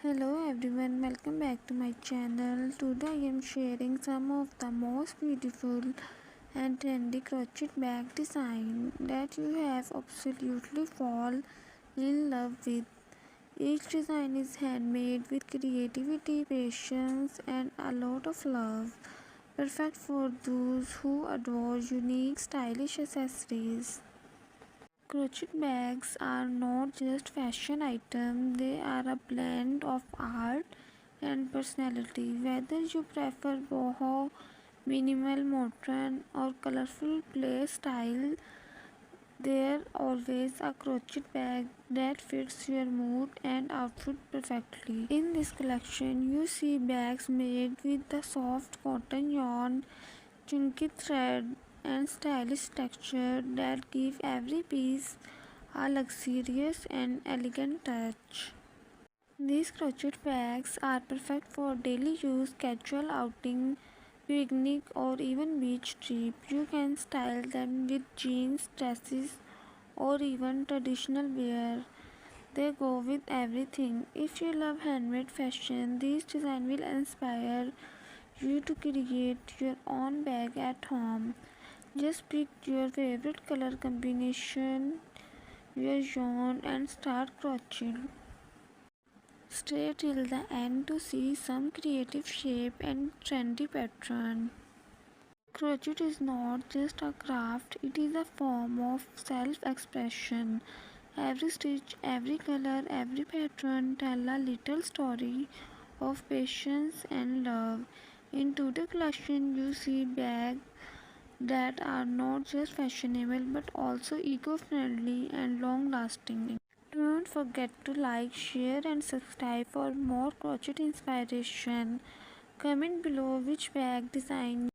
Hello everyone, welcome back to my channel. Today I am sharing some of the most beautiful and trendy crochet bag design that you have absolutely fall in love with. Each design is handmade with creativity, patience and a lot of love. Perfect for those who adore unique stylish accessories. Crochet bags are not just fashion items, they are a blend of art and personality. Whether you prefer boho, minimal, modern, or colorful play style, there always a crochet bag that fits your mood and outfit perfectly. In this collection, you see bags made with the soft cotton yarn, chunky thread, and stylish texture that give every piece a luxurious and elegant touch. These crochet bags are perfect for daily use, casual outing, picnic, or even beach trip. You can style them with jeans, dresses, or even traditional wear. They go with everything. If you love handmade fashion, these designs will inspire you to create your own bag at home. Just pick your favorite color combination, your yarn, and start crocheting. Stay till the end to see some creative shape and trendy pattern. Crochet is not just a craft, it is a form of self-expression. Every stitch, every color, every pattern tell a little story of patience and love. In today's collection, you see bags that are not just fashionable but also eco-friendly and long-lasting. Don't forget to like, share and subscribe for more crochet inspiration. Comment below which bag design